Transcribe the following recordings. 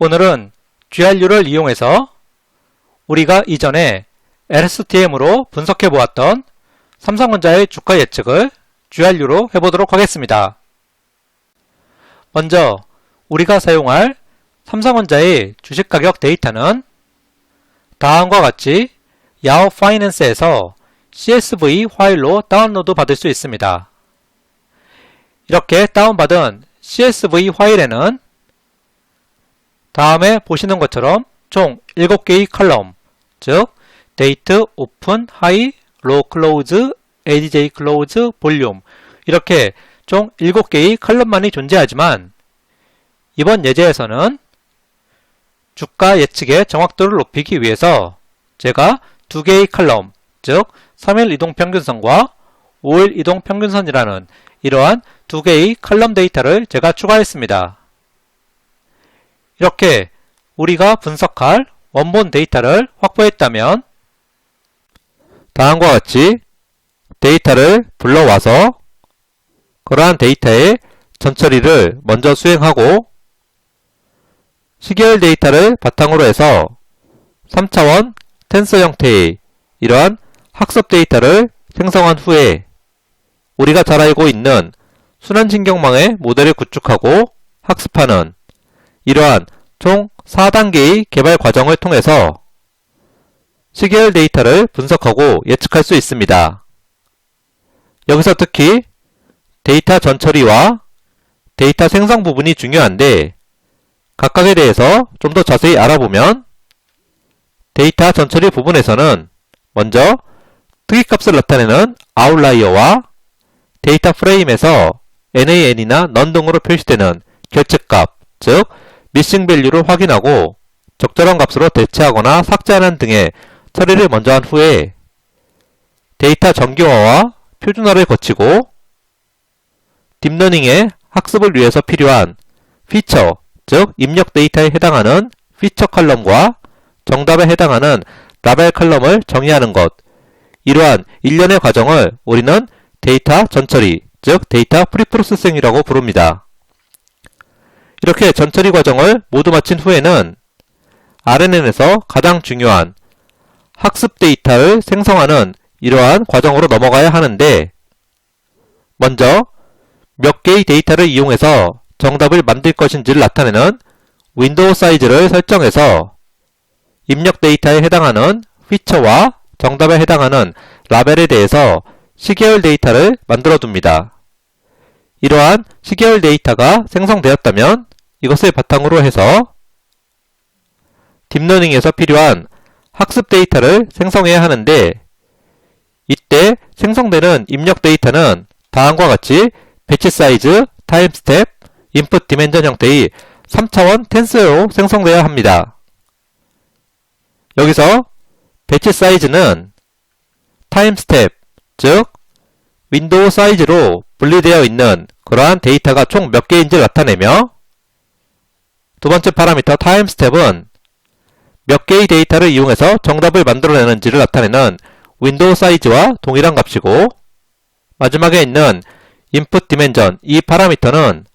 오늘은 GRU를 이용해서 우리가 이전에 LSTM으로 분석해 보았던 삼성전자의 주가 예측을 GRU로 해보도록 하겠습니다. 먼저 우리가 사용할 삼성전자의 주식가격 데이터는 다음과 같이 야후 파이낸스에서 CSV 파일로 다운로드 받을 수 있습니다. 이렇게 다운받은 CSV 파일에는 다음에 보시는 것처럼 총 7개의 컬럼, 즉 데이트, 오픈, 하이, 로우 클로즈, ADJ 클로즈, 볼륨 이렇게 총 7개의 컬럼만이 존재하지만 이번 예제에서는 주가 예측의 정확도를 높이기 위해서 제가 2개의 컬럼, 즉 3일 이동평균선과 5일 이동평균선이라는 이러한 2개의 컬럼 데이터를 제가 추가했습니다. 이렇게 우리가 분석할 원본 데이터를 확보했다면 다음과 같이 데이터를 불러와서 그러한 데이터의 전처리를 먼저 수행하고 시계열 데이터를 바탕으로 해서 3차원 텐서 형태의 이러한 학습 데이터를 생성한 후에 우리가 잘 알고 있는 순환신경망의 모델을 구축하고 학습하는 이러한 총 4단계의 개발 과정을 통해서 시계열 데이터를 분석하고 예측할 수 있습니다. 여기서 특히 데이터 전처리와 데이터 생성 부분이 중요한데 각각에 대해서 좀 더 자세히 알아보면 데이터 전처리 부분에서는 먼저 특이값을 나타내는 아웃라이어와 데이터 프레임에서 NaN이나 넌 등으로 표시되는 결측값, 즉 미싱 밸류를 확인하고 적절한 값으로 대체하거나 삭제하는 등의 처리를 먼저 한 후에 데이터 정교화와 표준화를 거치고 딥러닝의 학습을 위해서 필요한 피처, 즉 입력 데이터에 해당하는 피처 컬럼과 정답에 해당하는 라벨 컬럼을 정의하는 것, 이러한 일련의 과정을 우리는 데이터 전처리, 즉 데이터 프리프로세싱이라고 부릅니다. 이렇게 전처리 과정을 모두 마친 후에는 RNN에서 가장 중요한 학습 데이터를 생성하는 이러한 과정으로 넘어가야 하는데 먼저 몇 개의 데이터를 이용해서 정답을 만들 것인지를 나타내는 윈도우 사이즈를 설정해서 입력 데이터에 해당하는 피처와 정답에 해당하는 라벨에 대해서 시계열 데이터를 만들어 둡니다. 이러한 시계열 데이터가 생성되었다면 이것을 바탕으로 해서 딥러닝에서 필요한 학습 데이터를 생성해야 하는데 이때 생성되는 입력 데이터는 다음과 같이 배치 사이즈, 타임 스텝, 인풋 디멘전 형태의 3차원 텐서로 생성되어야 합니다. 여기서 배치 사이즈는 타임 스텝, 즉 윈도우 사이즈로 분리되어 있는 그러한 데이터가 총 몇 개인지를 나타내며 두 번째 파라미터 타임 스텝은 몇 개의 데이터를 이용해서 정답을 만들어내는지를 나타내는 윈도우 사이즈와 동일한 값이고 마지막에 있는 인풋 디멘전, 이 파라미터는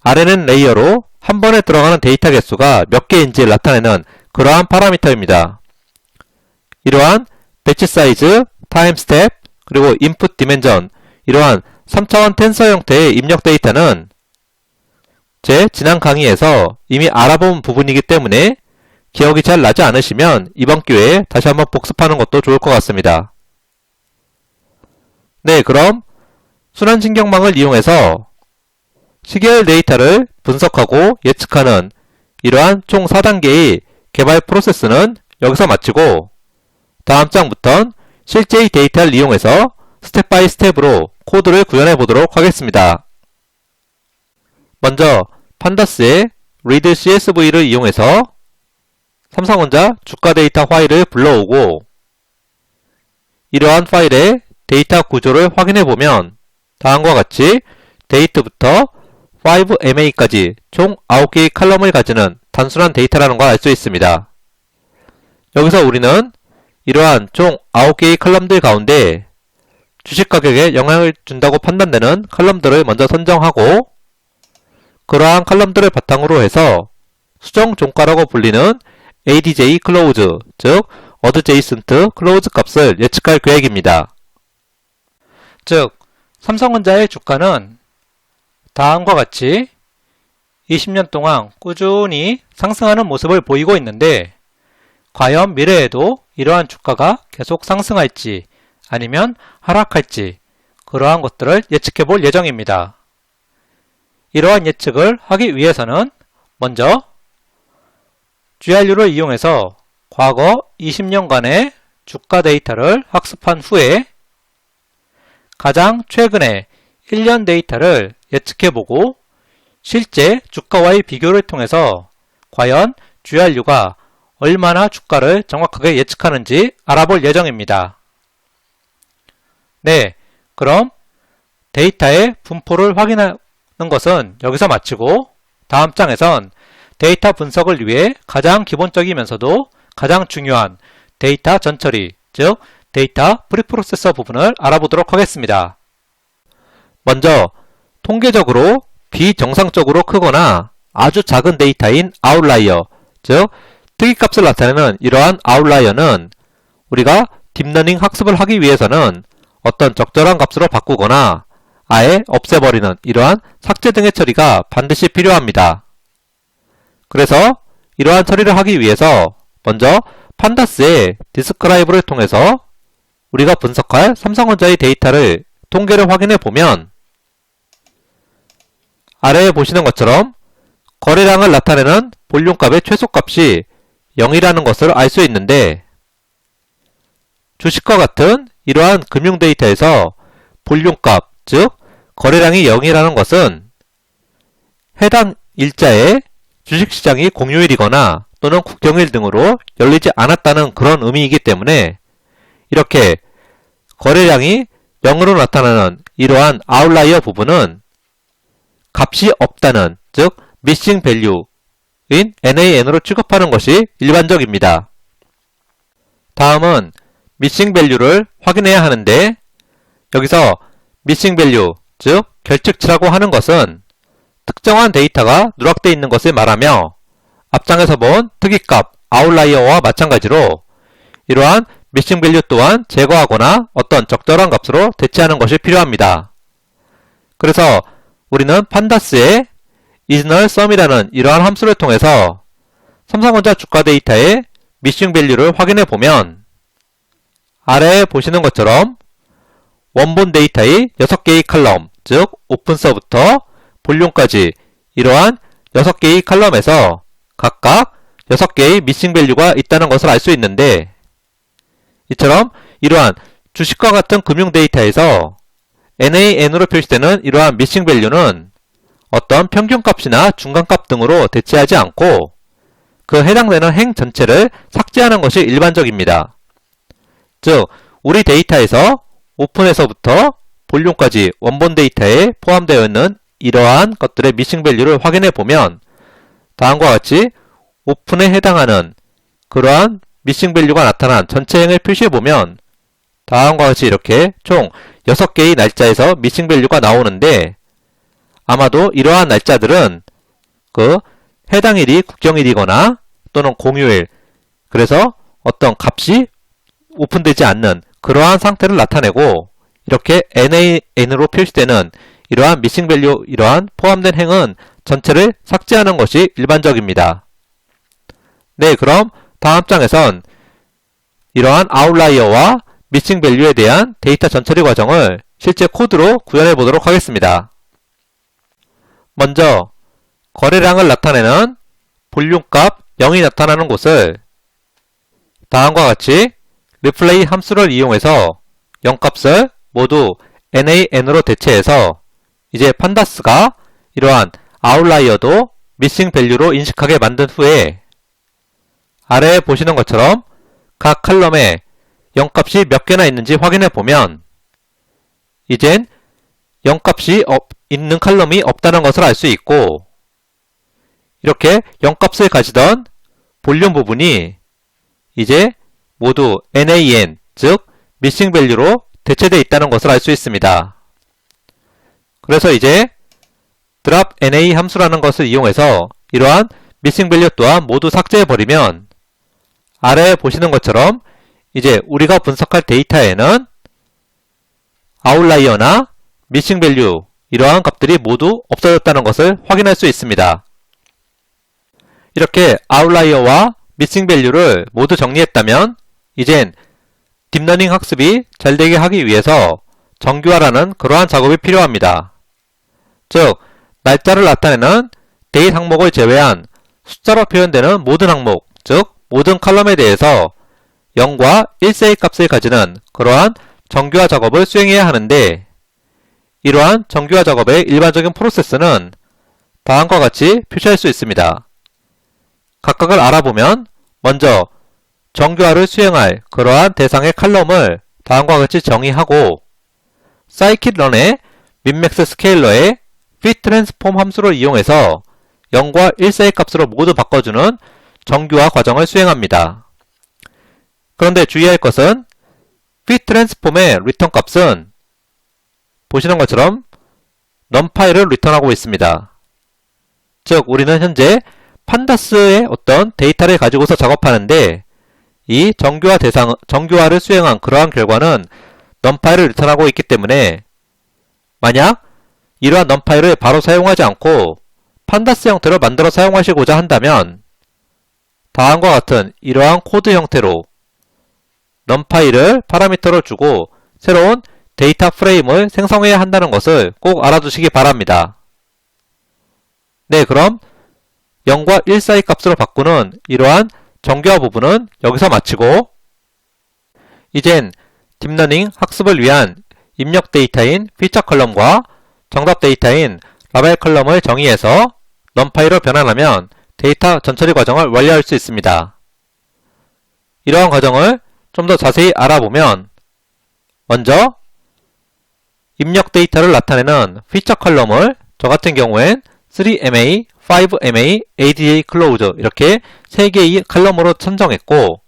RNN 레이어로 한 번에 들어가는 데이터 개수가 몇 개인지를 나타내는 그러한 파라미터입니다. 이러한 배치 사이즈, 타임 스텝, 그리고 인풋 디멘전, 이러한 3차원 텐서 형태의 입력 데이터는 제 지난 강의에서 이미 알아본 부분이기 때문에 기억이 잘 나지 않으시면 이번 기회에 다시 한번 복습하는 것도 좋을 것 같습니다. 네, 그럼 순환신경망을 이용해서 시계열 데이터를 분석하고 예측하는 이러한 총 4단계의 개발 프로세스는 여기서 마치고 다음 장부터는 실제의 데이터를 이용해서 스텝 바이 스텝으로 코드를 구현해 보도록 하겠습니다. 먼저 판다스의 read CSV를 이용해서 삼성전자 주가 데이터 파일을 불러오고 이러한 파일의 데이터 구조를 확인해 보면 다음과 같이 데이트부터 5MA까지 총 9개의 칼럼을 가지는 단순한 데이터라는 걸 알 수 있습니다. 여기서 우리는 이러한 총 9개의 칼럼들 가운데 주식가격에 영향을 준다고 판단되는 칼럼들을 먼저 선정하고 그러한 칼럼들을 바탕으로 해서 수정 종가라고 불리는 ADJ close, 즉 adjacent close 값을 예측할 계획입니다. 즉, 삼성전자의 주가는 다음과 같이 20년 동안 꾸준히 상승하는 모습을 보이고 있는데 과연 미래에도 이러한 주가가 계속 상승할지 아니면 하락할지 그러한 것들을 예측해 볼 예정입니다. 이러한 예측을 하기 위해서는 먼저 GRU를 이용해서 과거 20년간의 주가 데이터를 학습한 후에 가장 최근의 1년 데이터를 예측해보고 실제 주가와의 비교를 통해서 과연 GRU가 얼마나 주가를 정확하게 예측하는지 알아볼 예정입니다. 네, 그럼 데이터의 분포를 확인하는 것은 여기서 마치고 다음 장에선 데이터 분석을 위해 가장 기본적이면서도 가장 중요한 데이터 전처리, 즉 데이터 프리프로세서 부분을 알아보도록 하겠습니다. 먼저 통계적으로 비정상적으로 크거나 아주 작은 데이터인 아웃라이어, 즉 특이값을 나타내는 이러한 아웃라이어는 우리가 딥러닝 학습을 하기 위해서는 어떤 적절한 값으로 바꾸거나 아예 없애버리는 이러한 삭제 등의 처리가 반드시 필요합니다. 그래서 이러한 처리를 하기 위해서 먼저 판다스의 디스크라이브를 통해서 우리가 분석할 삼성전자의 데이터를 통계를 확인해 보면 아래에 보시는 것처럼 거래량을 나타내는 볼륨값의 최소값이 0이라는 것을 알 수 있는데 주식과 같은 이러한 금융 데이터에서 볼륨값, 즉 거래량이 0이라는 것은 해당 일자에 주식시장이 공휴일이거나 또는 국경일 등으로 열리지 않았다는 그런 의미이기 때문에 이렇게 거래량이 0으로 나타나는 이러한 아웃라이어 부분은 값이 없다는, 즉 missing value인 NAN으로 취급하는 것이 일반적입니다. 다음은 missing value를 확인해야 하는데 여기서 missing value, 즉 결측치라고 하는 것은 특정한 데이터가 누락되어 있는 것을 말하며 앞장에서 본 특이값, 아웃라이어와 마찬가지로 이러한 missing value 또한 제거하거나 어떤 적절한 값으로 대체하는 것이 필요합니다. 그래서 우리는 판다스의 isNull sum이라는 이러한 함수를 통해서 삼성전자 주가 데이터의 missing value를 확인해 보면 아래에 보시는 것처럼 원본 데이터의 6개의 칼럼, 즉 오픈서부터 볼륨까지 이러한 6개의 칼럼에서 각각 6개의 missing value가 있다는 것을 알 수 있는데 이처럼 이러한 주식과 같은 금융 데이터에서 NAN으로 표시되는 이러한 missing value는 어떤 평균값이나 중간값 등으로 대체하지 않고 그 해당되는 행 전체를 삭제하는 것이 일반적입니다. 즉, 우리 데이터에서 오픈에서부터 볼륨까지 원본 데이터에 포함되어 있는 이러한 것들의 missing value를 확인해 보면 다음과 같이 오픈에 해당하는 그러한 missing value가 나타난 전체 행을 표시해 보면 다음과 같이 이렇게 총 6개의 날짜에서 missing value가 나오는데 아마도 이러한 날짜들은 그 해당 일이 국경일이거나 또는 공휴일, 그래서 어떤 값이 오픈되지 않는 그러한 상태를 나타내고 이렇게 NAN으로 표시되는 이러한 missing value, 이러한 포함된 행은 전체를 삭제하는 것이 일반적입니다. 네, 그럼 다음 장에선 이러한 아웃라이어와 missing value에 대한 데이터 전처리 과정을 실제 코드로 구현해 보도록 하겠습니다. 먼저 거래량을 나타내는 볼륨값 0이 나타나는 곳을 다음과 같이 replay 함수를 이용해서 0값을 모두 NAN으로 대체해서 이제 판다스가 이러한 아웃라이어도 missing value로 인식하게 만든 후에 아래에 보시는 것처럼 각 칼럼에 0값이 몇 개나 있는지 확인해 보면 이젠 0값이 있는 칼럼이 없다는 것을 알 수 있고 이렇게 0값을 가지던 볼륨 부분이 이제 모두 NAN, 즉 missing value로 대체되어 있다는 것을 알 수 있습니다. 그래서 이제 drop NA 함수라는 것을 이용해서 이러한 미싱 밸류 또한 모두 삭제해버리면 아래에 보시는 것처럼 이제 우리가 분석할 데이터에는 아웃라이어나 미싱 밸류 이러한 값들이 모두 없어졌다는 것을 확인할 수 있습니다. 이렇게 아웃라이어와 미싱 밸류를 모두 정리했다면 이젠 딥러닝 학습이 잘 되게 하기 위해서 정규화라는 그러한 작업이 필요합니다. 즉, 날짜를 나타내는 데이트 항목을 제외한 숫자로 표현되는 모든 항목, 즉 모든 컬럼에 대해서 0과 1세의 값을 가지는 그러한 정규화 작업을 수행해야 하는데 이러한 정규화 작업의 일반적인 프로세스는 다음과 같이 표시할 수 있습니다. 각각을 알아보면 먼저 정규화를 수행할 그러한 대상의 컬럼을 다음과 같이 정의하고 scikit-learn의 min-max 스케일러의 fitTransform 함수를 이용해서 0과 1사의 값으로 모두 바꿔주는 정규화 과정을 수행합니다. 그런데 주의할 것은 fitTransform의 리턴 값은 보시는 것처럼 numPy를 리턴하고 있습니다. 즉 우리는 현재 판다스의 어떤 데이터를 가지고서 작업하는데 이 정규화를 수행한 그러한 결과는 numPy를 리턴하고 있기 때문에 만약 이러한 numPy를 바로 사용하지 않고 판다스 형태로 만들어 사용하시고자 한다면 다음과 같은 이러한 코드 형태로 numPy를 파라미터로 주고 새로운 데이터 프레임을 생성해야 한다는 것을 꼭 알아두시기 바랍니다. 네, 그럼 0과 1 사이 값으로 바꾸는 이러한 정규화 부분은 여기서 마치고 이젠 딥러닝 학습을 위한 입력 데이터인 피처 컬럼과 정답 데이터인 라벨 컬럼을 정의해서 numPy로 변환하면 데이터 전처리 과정을 완료할 수 있습니다. 이러한 과정을 좀 더 자세히 알아보면 먼저 입력 데이터를 나타내는 피처 컬럼을 저 같은 경우엔 3MA, 5MA, ADA close 이렇게 3개의 컬럼으로 선정했고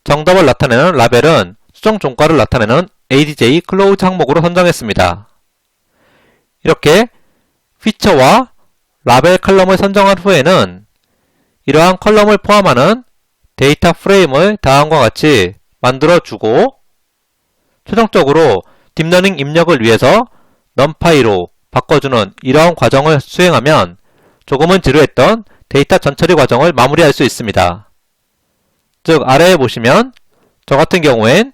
정답을 나타내는 라벨은 수정 종가를 나타내는 ADJ close 항목으로 선정했습니다. 이렇게 피처와 라벨 컬럼을 선정한 후에는 이러한 컬럼을 포함하는 데이터 프레임을 다음과 같이 만들어주고 최종적으로 딥러닝 입력을 위해서 numPy로 바꿔주는 이러한 과정을 수행하면 조금은 지루했던 데이터 전처리 과정을 마무리할 수 있습니다. 즉 아래에 보시면 저 같은 경우엔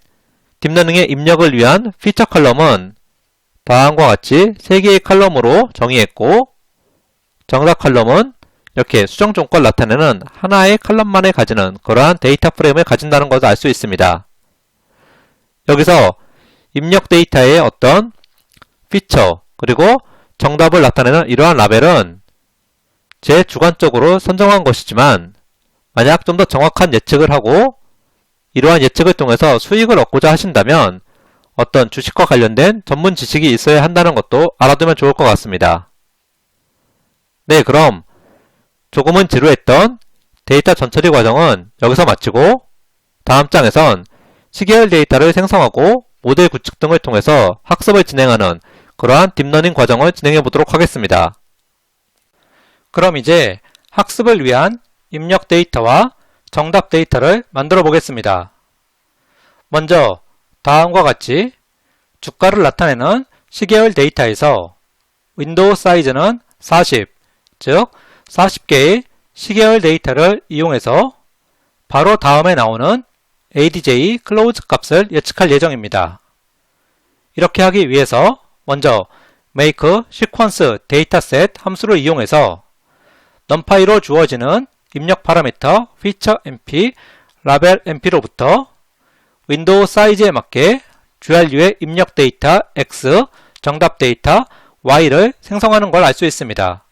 딥러닝의 입력을 위한 피처 컬럼은 다음과 같이 3개의 컬럼으로 정의했고 정답 컬럼은 이렇게 수정 종가를 나타내는 하나의 컬럼만을 가지는 그러한 데이터 프레임을 가진다는 것을 알 수 있습니다. 여기서 입력 데이터의 어떤 피처 그리고 정답을 나타내는 이러한 라벨은 제 주관적으로 선정한 것이지만 만약 좀 더 정확한 예측을 하고 이러한 예측을 통해서 수익을 얻고자 하신다면 어떤 주식과 관련된 전문 지식이 있어야 한다는 것도 알아두면 좋을 것 같습니다. 네, 그럼 조금은 지루했던 데이터 전처리 과정은 여기서 마치고 다음 장에선 시계열 데이터를 생성하고 모델 구축 등을 통해서 학습을 진행하는 그러한 딥러닝 과정을 진행해 보도록 하겠습니다. 그럼 이제 학습을 위한 입력 데이터와 정답 데이터를 만들어 보겠습니다. 먼저 다음과 같이 주가를 나타내는 시계열 데이터에서 윈도우 사이즈는 40, 즉 40개의 시계열 데이터를 이용해서 바로 다음에 나오는 ADJ close 값을 예측할 예정입니다. 이렇게 하기 위해서 먼저 make sequence dataset 함수를 이용해서 numPy로 주어지는 입력 파라미터 feature mp, label mp로부터 윈도우 사이즈에 맞게 GRU의 입력 데이터 x, 정답 데이터 y를 생성하는 걸 알 수 있습니다.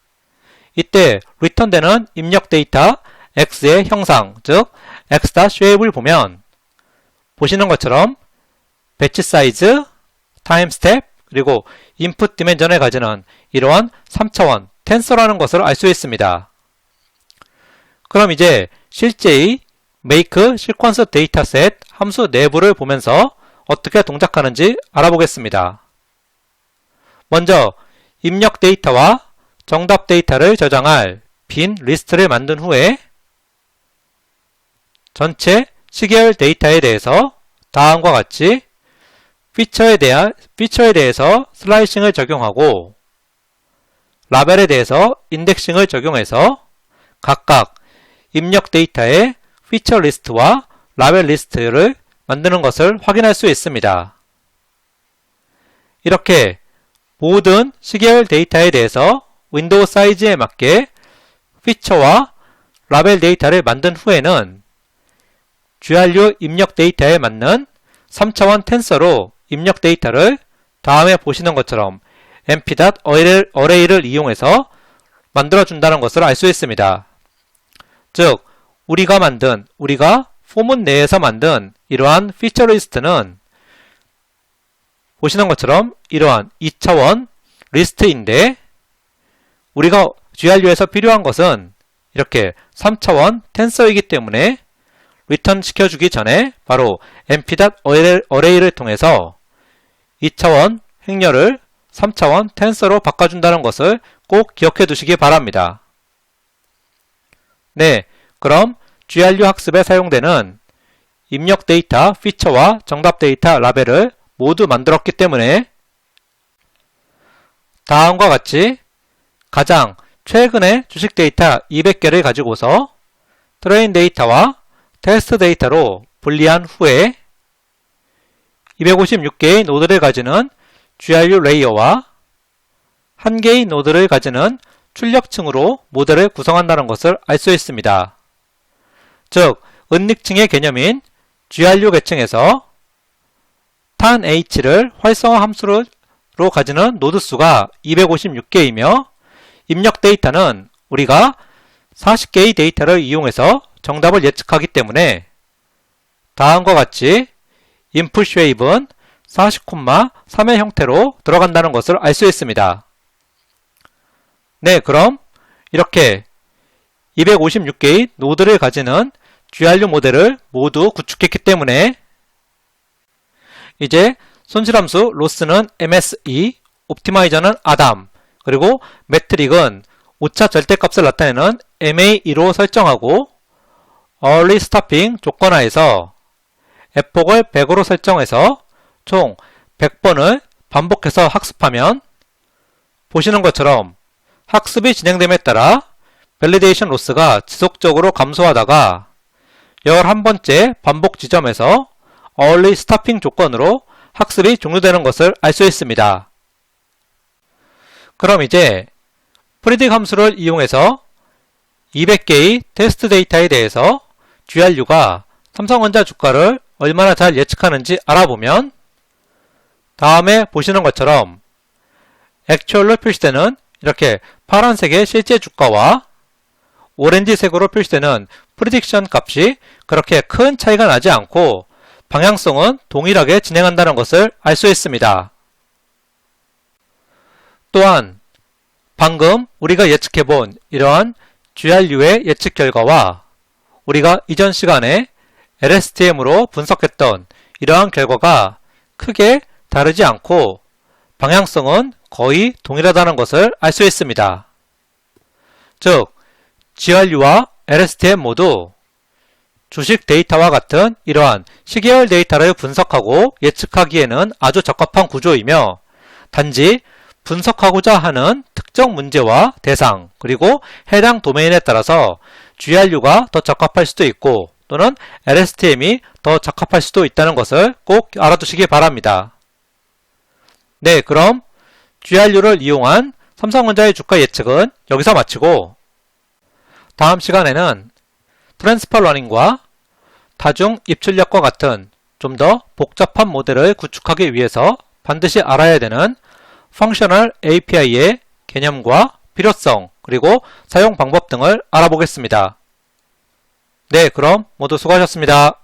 이때 리턴되는 입력 데이터 x의 형상, 즉 x.shape을 보면 보시는 것처럼 배치 사이즈, 타임 스텝, 그리고 인풋 디멘전을 가지는 이러한 3차원 텐서라는 것을 알 수 있습니다. 그럼 이제 실제의 make sequence dataset 함수 내부를 보면서 어떻게 동작하는지 알아보겠습니다. 먼저 입력 데이터와 정답 데이터를 저장할 빈 리스트를 만든 후에 전체 시계열 데이터에 대해서 다음과 같이 피처에 대해서 슬라이싱을 적용하고 라벨에 대해서 인덱싱을 적용해서 각각 입력 데이터의 피처 리스트와 라벨 리스트를 만드는 것을 확인할 수 있습니다. 이렇게 모든 시계열 데이터에 대해서 윈도우 사이즈에 맞게 피처와 라벨 데이터를 만든 후에는 GRU 입력 데이터에 맞는 3차원 텐서로 입력 데이터를 다음에 보시는 것처럼 mp.array를 이용해서 만들어준다는 것을 알 수 있습니다. 즉, 우리가 포문 내에서 만든 이러한 피처 리스트는 보시는 것처럼 이러한 2차원 리스트인데 우리가 GRU에서 필요한 것은 이렇게 3차원 텐서이기 때문에 리턴 시켜주기 전에 바로 mp.array를 통해서 2차원 행렬을 3차원 텐서로 바꿔준다는 것을 꼭 기억해 두시기 바랍니다. 네, 그럼 GRU 학습에 사용되는 입력 데이터 피처와 정답 데이터 라벨을 모두 만들었기 때문에 다음과 같이 가장 최근의 주식 데이터 200개를 가지고서 트레인 데이터와 테스트 데이터로 분리한 후에 256개의 노드를 가지는 GRU 레이어와 1개의 노드를 가지는 출력층으로 모델을 구성한다는 것을 알 수 있습니다. 즉, 은닉층의 개념인 GRU 계층에서 tanH를 활성화 함수로 가지는 노드 수가 256개이며 입력 데이터는 우리가 40개의 데이터를 이용해서 정답을 예측하기 때문에 다음과 같이 input shape은 40,3의 형태로 들어간다는 것을 알 수 있습니다. 네, 그럼 이렇게 256개의 노드를 가지는 GRU 모델을 모두 구축했기 때문에 이제 손실함수 로스는 MSE, 옵티마이저는 ADAM, 그리고 매트릭은 오차 절대값을 나타내는 MA2로 설정하고 early stopping 조건하에서 f폭을 100으로 설정해서 총 100번을 반복해서 학습하면 보시는 것처럼 학습이 진행됨에 따라 밸리데이션 로스가 지속적으로 감소하다가 11번째 반복 지점에서 early stopping 조건으로 학습이 종료되는 것을 알 수 있습니다. 그럼 이제 predict 함수를 이용해서 200개의 테스트 데이터에 대해서 GRU가 삼성전자 주가를 얼마나 잘 예측하는지 알아보면 다음에 보시는 것처럼 액츄얼로 표시되는 이렇게 파란색의 실제 주가와 오렌지색으로 표시되는 프리딕션 값이 그렇게 큰 차이가 나지 않고 방향성은 동일하게 진행한다는 것을 알 수 있습니다. 또한 방금 우리가 예측해본 이러한 GRU의 예측 결과와 우리가 이전 시간에 LSTM으로 분석했던 이러한 결과가 크게 다르지 않고 방향성은 거의 동일하다는 것을 알 수 있습니다. 즉, GRU와 LSTM 모두 주식 데이터와 같은 이러한 시계열 데이터를 분석하고 예측하기에는 아주 적합한 구조이며 단지 분석하고자 하는 특정 문제와 대상 그리고 해당 도메인에 따라서 GRU가 더 적합할 수도 있고 또는 LSTM이 더 적합할 수도 있다는 것을 꼭 알아두시기 바랍니다. 네, 그럼 GRU를 이용한 삼성전자의 주가 예측은 여기서 마치고 다음 시간에는 트랜스퍼 러닝과 다중 입출력과 같은 좀 더 복잡한 모델을 구축하기 위해서 반드시 알아야 되는 펑셔널 API의 개념과 필요성 그리고 사용 방법 등을 알아보겠습니다. 네, 그럼 모두 수고하셨습니다.